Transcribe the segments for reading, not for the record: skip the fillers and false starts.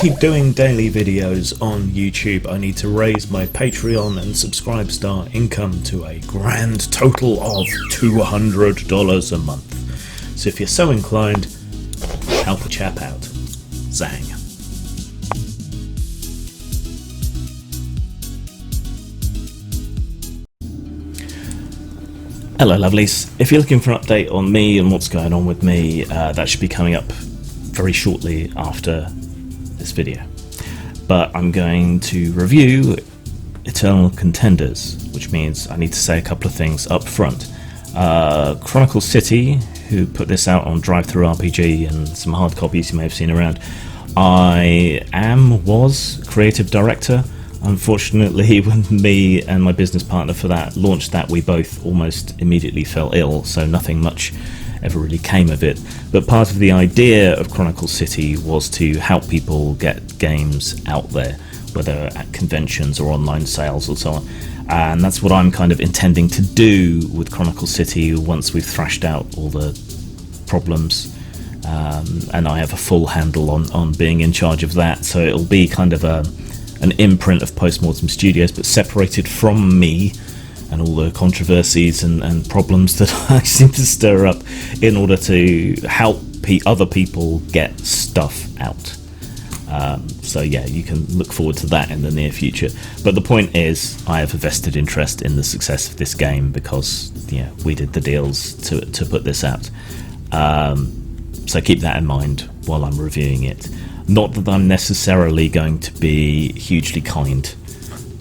keep doing daily videos on YouTube, I need to raise my Patreon and Subscribestar income to a grand total of $200 a month. So if you're so inclined, help a chap out. Zang. Hello lovelies, if you're looking for an update on me and what's going on with me, that should be coming up very shortly after this video. But I'm going to review Eternal Contenders, which means I need to say a couple of things up front. Chronicle City, who put this out on Drive-Thru RPG and some hard copies you may have seen around, was creative director. Unfortunately, when me and my business partner for that launched that, we both almost immediately fell ill, so nothing much ever really came of it. But part of the idea of Chronicle City was to help people get games out there, whether at conventions or online sales or so on. And that's what I'm kind of intending to do with Chronicle City once we've thrashed out all the problems. And I have a full handle on being in charge of that, so it'll be kind of an imprint of Postmortem Studios, but separated from me and all the controversies and problems that I seem to stir up in order to help other people get stuff out. So yeah, you can look forward to that in the near future. But the point is, I have a vested interest in the success of this game because we did the deals to put this out. So keep that in mind while I'm reviewing it. Not that I'm necessarily going to be hugely kind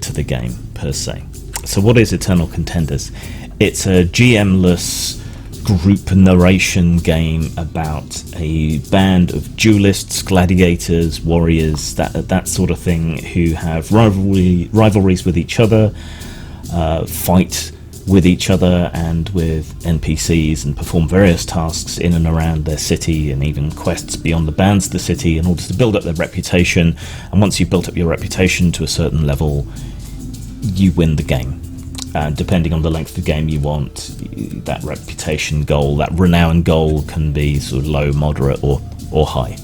to the game, per se. So what is Eternal Contenders? It's a GMless group narration game about a band of duelists, gladiators, warriors, that sort of thing, who have rivalries with each other, fight with each other and with NPCs, and perform various tasks in and around their city, and even quests beyond the bounds of the city in order to build up their reputation. And once you've built up your reputation to a certain level, you win the game. And depending on the length of the game you want, that reputation goal, that renown goal, can be sort of low, moderate, or high.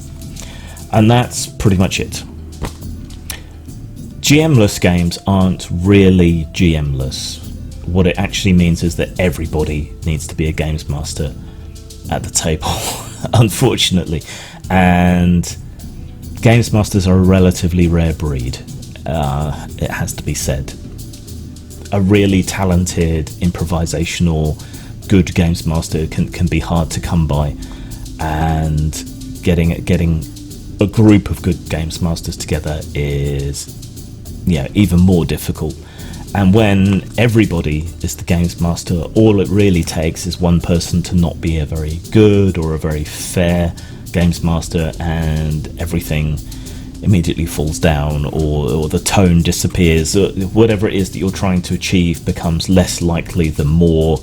And that's pretty much it. GMless games aren't really GMless. What it actually means is that everybody needs to be a games master at the table, unfortunately. And games masters are a relatively rare breed, it has to be said. A really talented, improvisational, good games master can be hard to come by, and getting a group of good games masters together is even more difficult. And when everybody is the games master, all it really takes is one person to not be a very good or a very fair games master, and everything immediately falls down, or the tone disappears, or whatever it is that you're trying to achieve becomes less likely the more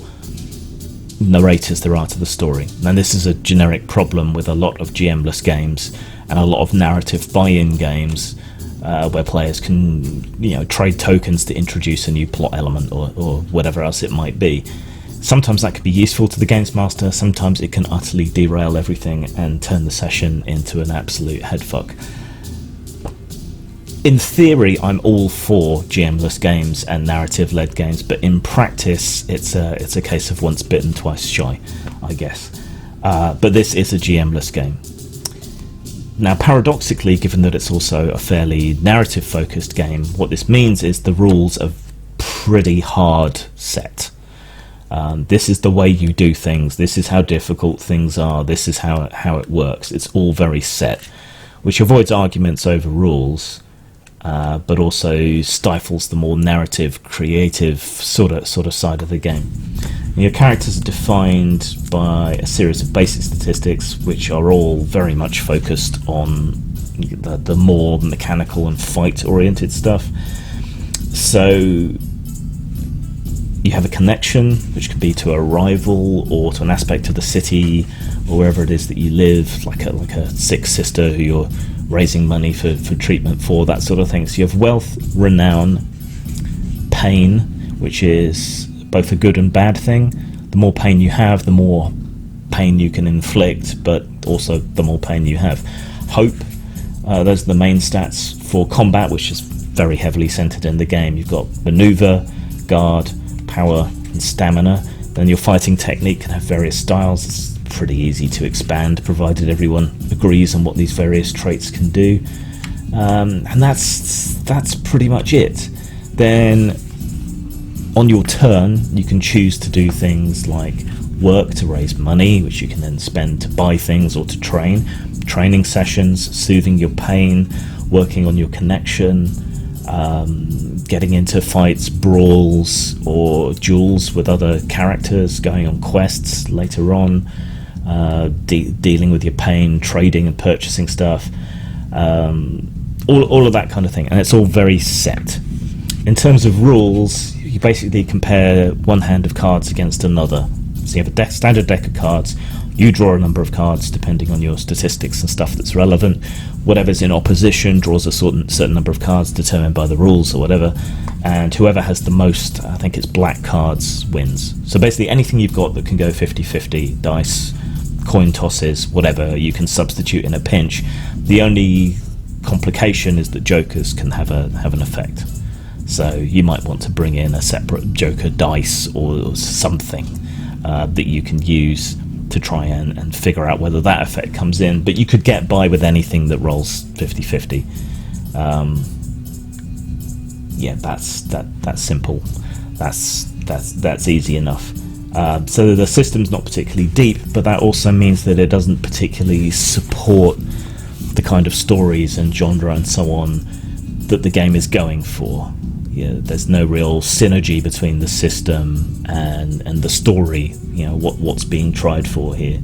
narrators there are to the story. And this is a generic problem with a lot of GMless games and a lot of narrative buy-in games, where players can trade tokens to introduce a new plot element or whatever else it might be. Sometimes that could be useful to the games master, sometimes it can utterly derail everything and turn the session into an absolute headfuck. In theory, I'm all for GMless games and narrative-led games, but in practice, it's a case of once bitten, twice shy, I guess. But this is a GMless game. Now, paradoxically, given that it's also a fairly narrative-focused game, what this means is the rules are pretty hard set. This is the way you do things, this is how difficult things are, this is how it works. It's all very set, which avoids arguments over rules, but also stifles the more narrative, creative sort of side of the game. Your characters are defined by a series of basic statistics, which are all very much focused on the more mechanical and fight-oriented stuff. So you have a connection, which can be to a rival or to an aspect of the city or wherever it is that you live, like a sick sister who you're raising money for treatment for, that sort of thing. So you have wealth, renown, pain, which is both a good and bad thing. The more pain you have, the more pain you can inflict, but also the more pain you have. Hope, Those are the main stats for combat, which is very heavily centered in the game. You've got maneuver, guard, power, and stamina. Then your fighting technique can have various styles. It's pretty easy to expand, provided everyone agrees on what these various traits can do. And that's pretty much it. Then on your turn, you can choose to do things like work to raise money, which you can then spend to buy things or to train. Training sessions, soothing your pain, working on your connection, getting into fights, brawls, or duels with other characters, going on quests later on, dealing with your pain, trading and purchasing stuff, all of that kind of thing. And it's all very set. In terms of rules, you basically compare one hand of cards against another. So you have a standard deck of cards. You draw a number of cards depending on your statistics and stuff that's relevant. Whatever's in opposition draws a certain number of cards determined by the rules or whatever. And whoever has the most, I think it's black cards, wins. So basically anything you've got that can go 50-50, dice, coin tosses, whatever, you can substitute in a pinch. The only complication is that jokers can have an effect. So you might want to bring in a separate joker dice or something that you can use to try and figure out whether that effect comes in, but you could get by with anything that rolls 50-50. Yeah, that's simple. That's easy enough. So the system's not particularly deep, but that also means that it doesn't particularly support the kind of stories and genre and so on that the game is going for. Yeah, there's no real synergy between the system and the story, what's being tried for here,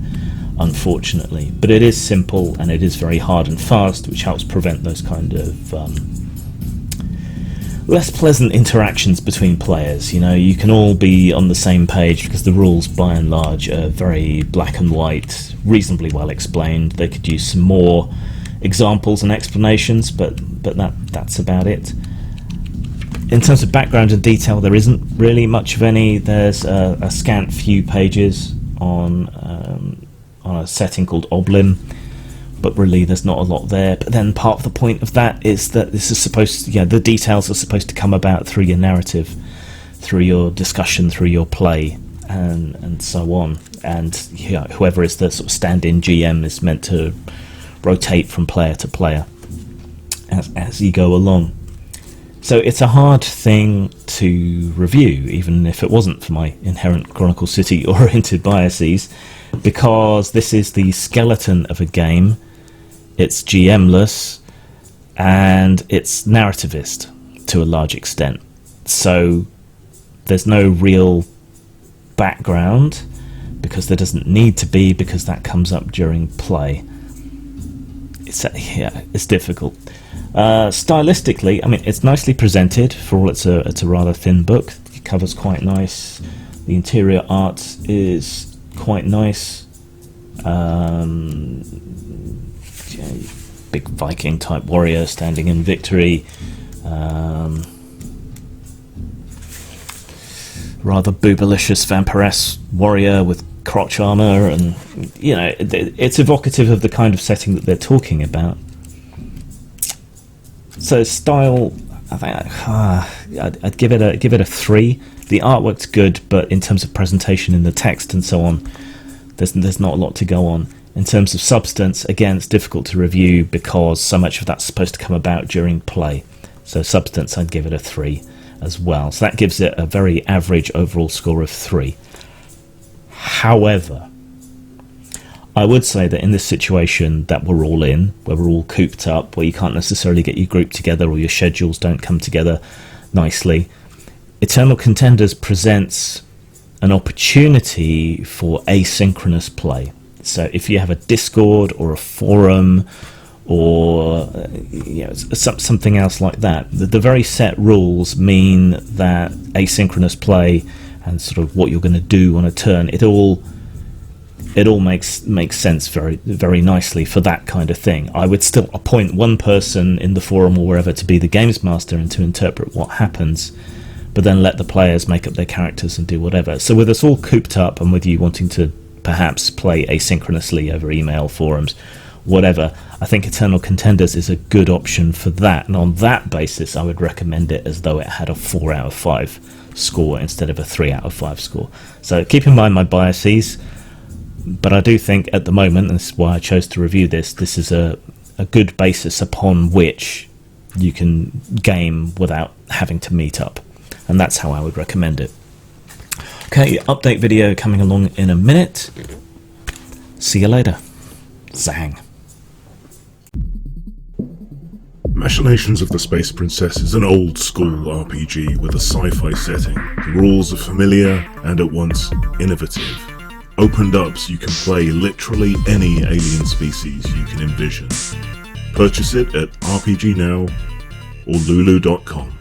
unfortunately. But it is simple and it is very hard and fast, which helps prevent those kind of less pleasant interactions between players. You can all be on the same page because the rules by and large are very black and white, reasonably well explained. They could use some more examples and explanations, but that's about it. In terms of background and detail, there isn't really much of any. There's a scant few pages on a setting called Oblin, but really there's not a lot there. But then part of the point of that is that this is supposed to, the details are supposed to come about through your narrative, through your discussion, through your play, and so on. And whoever is the sort of stand-in GM is meant to rotate from player to player as you go along. So it's a hard thing to review, even if it wasn't for my inherent Chronicle City-oriented biases, because this is the skeleton of a game. It's GMless, and it's narrativist to a large extent. So there's no real background, because there doesn't need to be, because that comes up during play. It's difficult. Stylistically, I mean, it's nicely presented for all it's a rather thin book. It covers quite nice. The interior art is quite nice. Big Viking type warrior standing in victory. Rather boobalicious vampiress warrior with crotch armor, and it's evocative of the kind of setting that they're talking about. So style, I think I'd give it a 3. The artwork's good, but in terms of presentation in the text and so on, there's not a lot to go on. In terms of substance, again, it's difficult to review because so much of that's supposed to come about during play. So substance, I'd give it a 3 as well. So that gives it a very average overall score of 3. However, I would say that in this situation that we're all in, where we're all cooped up, where you can't necessarily get your group together or your schedules don't come together nicely, Eternal Contenders presents an opportunity for asynchronous play. So if you have a Discord or a forum or something else like that, the very set rules mean that asynchronous play and sort of what you're going to do on a turn, it all makes sense very, very nicely for that kind of thing. I would still appoint one person in the forum or wherever to be the games master and to interpret what happens, but then let the players make up their characters and do whatever. So with us all cooped up and with you wanting to perhaps play asynchronously over email, forums, whatever. I think Eternal Contenders is a good option for that, and on that basis I would recommend it as though it had a 4 out of 5 score instead of a 3 out of 5 score. So keep in mind my biases, but I do think at the moment, and this is why I chose to review this, this is a good basis upon which you can game without having to meet up, and that's how I would recommend it. Okay, update video coming along in a minute. See you later. Zang. Machinations of the Space Princess is an old-school RPG with a sci-fi setting. The rules are familiar and at once innovative. Opened up so you can play literally any alien species you can envision. Purchase it at RPG Now or Lulu.com.